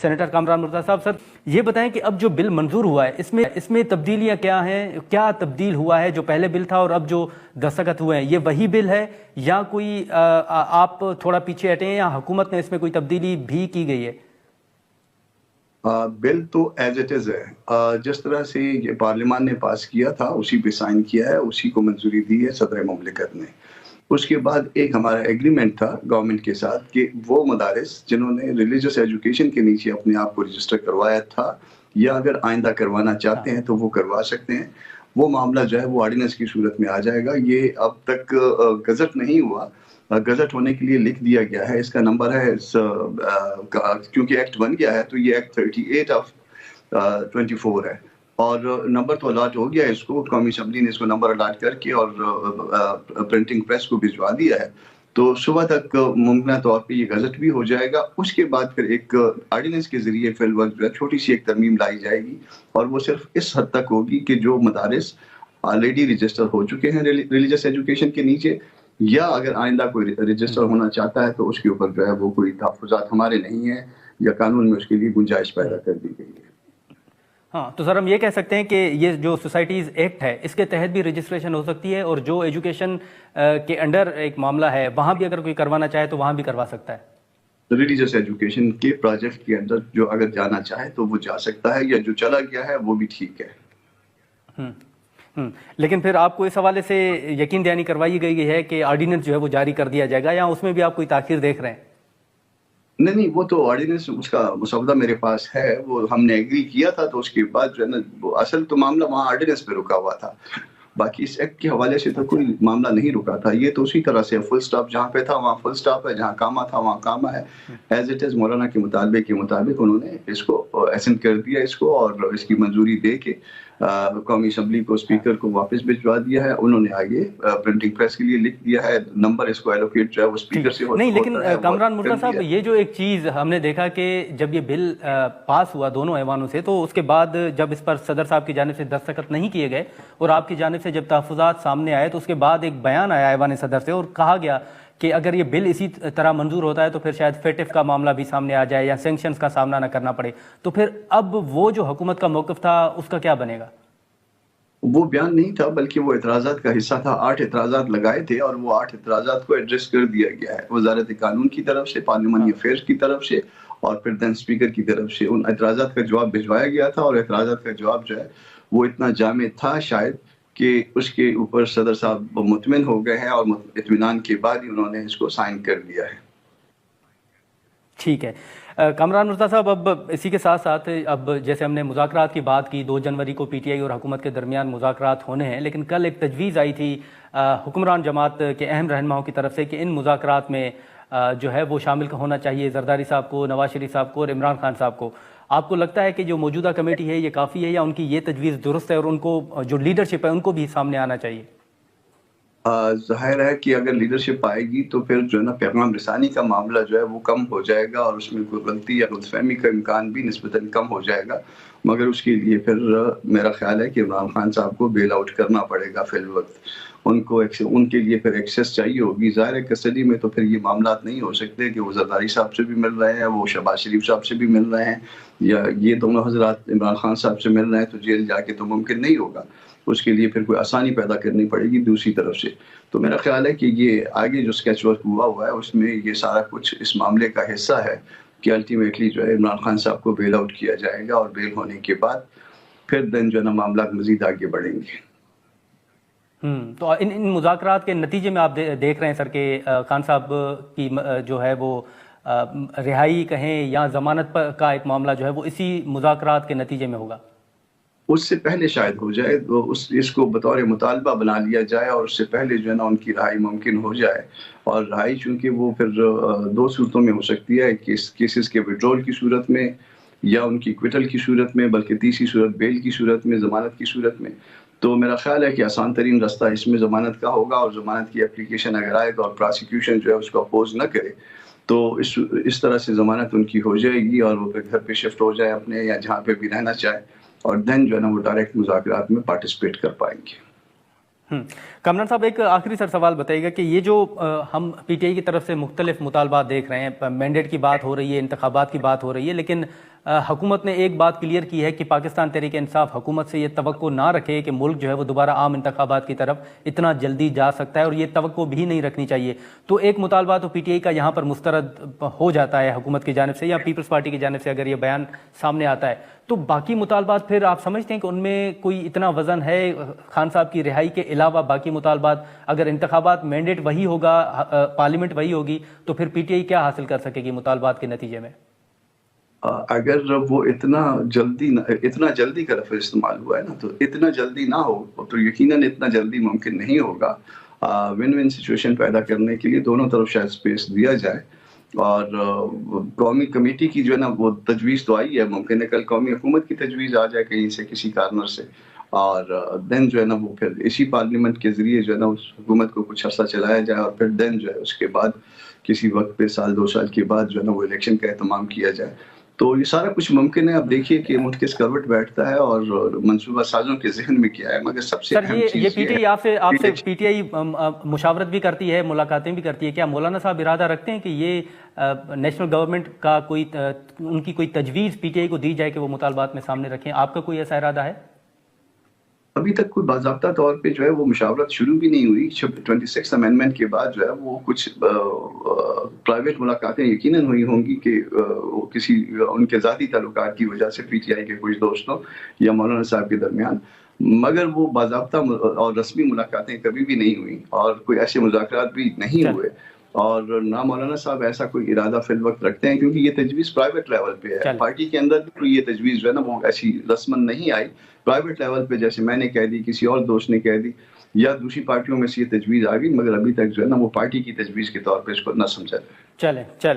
Senator Kamran Murtaza صاحب، سر یہ بتائیں کہ اب جو بل منظور ہوا ہے اس میں تبدیلیاں کیا ہیں، کیا تبدیل ہوا ہے جو پہلے بل تھا اور اب جو دستخط ہوئے ہیں، یہ وہی بل ہے یا کوئی آپ تھوڑا پیچھے ہٹے ہیں یا حکومت نے اس میں کوئی تبدیلی بھی کی گئی ہے؟ بل تو ایز اٹ از ہے، جس طرح سے یہ پارلیمان نے پاس کیا تھا اسی پہ سائن کیا ہے، اسی کو منظوری دی ہے صدر مملکت نے۔ اس کے بعد ایک ہمارا ایگریمنٹ تھا گورنمنٹ کے ساتھ کہ وہ مدارس جنہوں نے ریلیجس ایجوکیشن کے نیچے اپنے آپ کو رجسٹر کروایا تھا یا اگر آئندہ کروانا چاہتے ہیں تو وہ کروا سکتے ہیں، وہ معاملہ جو ہے وہ آرڈیننس کی صورت میں آ جائے گا۔ یہ اب تک گزٹ نہیں ہوا، گزٹ ہونے کے لیے لکھ دیا گیا ہے، اس کا نمبر ہے کیونکہ ایکٹ بن گیا ہے تو یہ ایکٹ 38 آف 24 ہے، اور نمبر تو الاٹ ہو گیا ہے اس کو، قومی اسمبلی نے اس کو نمبر الاٹ کر کے اور پرنٹنگ پریس کو بھجوا دیا ہے، تو صبح تک ممکنہ طور پہ یہ گزٹ بھی ہو جائے گا۔ اس کے بعد پھر ایک آرڈیننس کے ذریعے فی الوقت جو ہے چھوٹی سی ایک ترمیم لائی جائے گی، اور وہ صرف اس حد تک ہوگی کہ جو مدارس آلریڈی رجسٹر ہو چکے ہیں ریلیجس ایجوکیشن کے نیچے، یا اگر آئندہ کوئی رجسٹر ہونا چاہتا ہے تو اس کے اوپر جو ہے وہ کوئی تحفظات ہمارے نہیں ہیں یا قانون میں اس کے لیے گنجائش پیدا کر دی گئی ہے۔ ہاں، تو سر ہم یہ کہہ سکتے ہیں کہ یہ جو سوسائٹیز ایکٹ ہے اس کے تحت بھی رجسٹریشن ہو سکتی ہے، اور جو ایجوکیشن کے انڈر ایک معاملہ ہے وہاں بھی اگر کوئی کروانا چاہے تو وہاں بھی کروا سکتا ہے؟ ریلیجس ایجوکیشن کے پروجیکٹ کے اندر جو اگر جانا چاہے تو وہ جا سکتا ہے، یا جو چلا گیا ہے وہ بھی ٹھیک ہے۔ لیکن پھر آپ کو اس حوالے سے یقین دہانی کروائی گئی ہے کہ آرڈیننس جو ہے وہ جاری کر دیا جائے گا، یا اس میں بھی آپ کوئی تاخیر دیکھ رہے ہیں؟ نہیں، وہ تو آرڈیننس اس کا مسودہ میرے پاس ہے، وہ ہم نے ایگری کیا تھا، تو اس کے بعد جو ہے نا اصل تو معاملہ وہاں آرڈیننس پہ رکا ہوا تھا، باقی اس ایکٹ کے حوالے سے تو کوئی معاملہ نہیں رکا تھا۔ یہ تو اسی طرح سے فل سٹاپ جہاں پہ تھا وہاں فل سٹاپ ہے، جہاں کاما تھا وہاں کاما ہے، ایز اٹ از مولانا کے مطالبے کے مطابق انہوں نے اس کو ایسنٹ کر دیا اس کو، اور اس کی منظوری دے کے قومی اسمبلی کو اسپیکر کو واپس بھجوا دیا ہے۔ انہوں نے آگے پرنٹنگ پریس کے لیے لکھ دیا ہے، نمبر اس کو ایلوکیٹ جو ہے وہ اسپیکر سے ہوتا ہے۔ نہیں، لیکن کامران مرتضیٰ صاحب یہ جو ایک چیز ہم نے دیکھا کہ جب یہ بل پاس ہوا دونوں ایوانوں سے، تو اس کے بعد جب اس پر صدر صاحب کی جانب سے دستخط نہیں کیے گئے اور آپ کی جانب سے جب تحفظات سامنے آئے، تو اس کے بعد ایک بیان آیا ایوان صدر سے اور کہا گیا کہ اگر یہ بل اسی طرح منظور ہوتا ہے تو پھر شاید فیٹف کا معاملہ بھی سامنے آ جائے یا سینکشنز کا سامنا نہ کرنا پڑے، تو پھر اب وہ جو حکومت کا موقف تھا اس کا کیا بنے گا؟ وہ بیان نہیں تھا بلکہ وہ اعتراضات کا حصہ تھا، 8 اعتراضات لگائے تھے اور وہ 8 اعتراضات کو ایڈریس کر دیا گیا ہے وزارت قانون کی طرف سے، پارلیمانی افیئرز کی طرف سے، اور پھر دین اسپیکر کی طرف سے ان اعتراضات کا جواب بھجوایا گیا تھا، اور اعتراضات کا جواب جو ہے وہ اتنا جامع تھا شاید کہ اس کے اوپر صدر صاحب مطمئن ہو گئے ہیں، اور اطمینان کے بعد ہی انہوں نے اس کو سائن کر دیا ہے۔ ٹھیک ہے کامران مرتضیٰ صاحب، اب اسی کے ساتھ ساتھ اب جیسے ہم نے مذاکرات کی بات کی، 2 جنوری کو پی ٹی آئی اور حکومت کے درمیان مذاکرات ہونے ہیں، لیکن کل ایک تجویز آئی تھی حکمران جماعت کے اہم رہنماؤں کی طرف سے کہ ان مذاکرات میں جو ہے وہ شامل ہونا چاہیے زرداری صاحب کو، نواز شریف صاحب کو اور عمران خان صاحب کو۔ آپ کو لگتا ہے کہ جو موجودہ کمیٹی ہے یہ کافی ہے یا ان کی یہ تجویز درست ہے اور ان کو جو لیڈرشپ ہے ان کو بھی سامنے آنا چاہیے؟ ظاہر ہے کہ اگر لیڈرشپ آئے گی تو پھر جو ہے نا پیغام رسانی کا معاملہ جو ہے وہ کم ہو جائے گا، اور اس میں کوئی غلطی یا غلط فہمی کا امکان بھی نسبتاً کم ہو جائے گا، مگر اس کے لیے پھر میرا خیال ہے کہ عمران خان صاحب کو بیل آؤٹ کرنا پڑے گا فی الوقت، ان کے لیے پھر ایکسیس چاہیے ہوگی۔ ظاہر ہے کسٹڈی میں تو پھر یہ معاملات نہیں ہو سکتے کہ وہ زرداری صاحب سے بھی مل رہے ہیں، وہ شہباز شریف صاحب سے بھی مل رہے ہیں، یا یہ دونوں حضرات عمران خان صاحب سے مل رہے ہیں، تو جیل جا کے تو ممکن نہیں ہوگا، اس کے لیے پھر کوئی آسانی پیدا کرنی پڑے گی دوسری طرف سے۔ تو میرا خیال ہے کہ یہ آگے جو اسکیچ ورک ہوا ہے اس میں یہ سارا کچھ اس معاملے کا حصہ ہے کہ الٹیمیٹلی جو ہے عمران خان صاحب کو بیل آؤٹ کیا جائے گا، اور بیل ہونے کے بعد پھر دن جو ہے نا معاملات مزید آگے بڑھیں گے۔ تو ان مذاکرات کے نتیجے میں آپ دیکھ رہے ہیں سر کہ خان صاحب کی جو ہے وہ رہائی کہیں یا ضمانت کا ایک معاملہ جو ہے وہ اسی مذاکرات کے نتیجے میں ہوگا؟ اس سے پہلے شاید ہو جائے، اس کو بطور مطالبہ بنا لیا جائے، اور اس سے پہلے جو ہے نا ان کی رہائی ممکن ہو جائے، اور رہائی چونکہ وہ پھر 2 صورتوں میں ہو سکتی ہے، کیسز کے وڈرول کی صورت میں یا ان کی ایکویٹل کی صورت میں، بلکہ تیسری صورت بیل کی صورت میں، ضمانت کی صورت میں۔ تو میرا خیال ہے کہ آسان ترین رستہ اس میں ضمانت کا ہوگا، اور ضمانت کی اپلیکیشن اگر آئے اور پراسیکیوشن جو ہے اس کو اپوز نہ کرے تو اس طرح سے ضمانت ان کی ہو جائے گی، اور وہ پھر گھر پہ شفٹ ہو جائے اپنے یا جہاں پہ بھی رہنا چاہے، اور دین جو ہے نا وہ ڈائریکٹ مذاکرات میں پارٹیسپیٹ کر پائیں گے۔ کامران صاحب، ایک آخری سر سوال بتائیے گا کہ یہ جو ہم پی ٹی آئی کی طرف سے مختلف مطالبات دیکھ رہے ہیں، مینڈیٹ کی بات ہو رہی ہے، انتخابات کی بات ہو رہی ہے، لیکن حکومت نے ایک بات کلیئر کی ہے کہ پاکستان تحریک انصاف حکومت سے یہ توقع نہ رکھے کہ ملک جو ہے وہ دوبارہ عام انتخابات کی طرف اتنا جلدی جا سکتا ہے، اور یہ توقع بھی نہیں رکھنی چاہیے. تو ایک مطالبہ تو پی ٹی آئی کا یہاں پر مسترد ہو جاتا ہے حکومت کی جانب سے یا پیپلز پارٹی کی جانب سے اگر یہ بیان سامنے آتا ہے. تو باقی مطالبات پھر آپ سمجھتے ہیں کہ ان میں کوئی اتنا وزن ہے؟ خان صاحب کی رہائی کے علاوہ باقی مطالبات، اگر انتخابات مینڈیٹ وہی ہوگا، پارلیمنٹ وہی ہوگی، تو پھر پی ٹی آئی کیا حاصل کر سکے گی مطالبات کے نتیجے میں؟ اگر وہ اتنا جلدی کا لفظ استعمال ہوا ہے نا، تو اتنا جلدی نہ ہو تو یقیناً اتنا جلدی ممکن نہیں ہوگا. ون ون سچویشن پیدا کرنے کے لیے دونوں طرف شاید اسپیس دیا جائے. اور قومی کمیٹی کی جو ہے نا وہ تجویز تو آئی ہے، ممکن ہے کل قومی حکومت کی تجویز آ جائے کہیں سے کسی کارنر سے، اور دین جو ہے نا وہ پھر اسی پارلیمنٹ کے ذریعے جو ہے نا اس حکومت کو کچھ عرصہ چلایا جائے، اور پھر دین جو ہے اس کے بعد کسی وقت پہ سال 2 سال کے بعد جو ہے نا وہ الیکشن کا اہتمام کیا جائے. تو یہ سارا کچھ ممکن ہے. اب دیکھیے کہ ملک کس کروٹ بیٹھتا ہے اور منصوبہ سازوں کے ذہن میں کیا ہے. مگر سب سے اہم چیز یہ پی ٹی آئی آپ سے پی ٹی آئی مشاورت بھی کرتی ہے، ملاقاتیں بھی کرتی ہے. کیا مولانا صاحب ارادہ رکھتے ہیں کہ یہ نیشنل گورنمنٹ کا ان کی کوئی تجویز پی ٹی آئی کو دی جائے کہ وہ مطالبات میں سامنے رکھیں؟ آپ کا کوئی ایسا ارادہ ہے؟ ابھی تک کوئی باضابطہ طور پہ جو ہے وہ مشاورت شروع بھی نہیں ہوئی. 26 امینڈمنٹ کے بعد جو ہے وہ کچھ پرائیویٹ ملاقاتیں یقیناً ہوئی ہوں گی کہ کسی ان کے ذاتی تعلقات کی وجہ سے پی ٹی آئی کے کچھ دوستوں یا مولانا صاحب کے درمیان، مگر وہ باضابطہ اور رسمی ملاقاتیں کبھی بھی نہیں ہوئی، اور کوئی ایسے مذاکرات بھی نہیں ہوئے. اور نہ مولانا صاحب ایسا کوئی ارادہ فی الوقت رکھتے ہیں، کیونکہ یہ تجویز پرائیویٹ لیول پہ ہے. پارٹی کے اندر بھی یہ تجویز جو ہے نا وہ ایسی رسمن نہیں آئی. پرائیویٹ لیول پہ جیسے میں نے کہہ دی، کسی اور دوست نے کہہ دی، یا دوسری پارٹیوں میں سے یہ تجویز آ گئی، مگر ابھی تک جو ہے نا وہ پارٹی کی تجویز کے طور پہ اس کو نہ سمجھا جائے. چلیں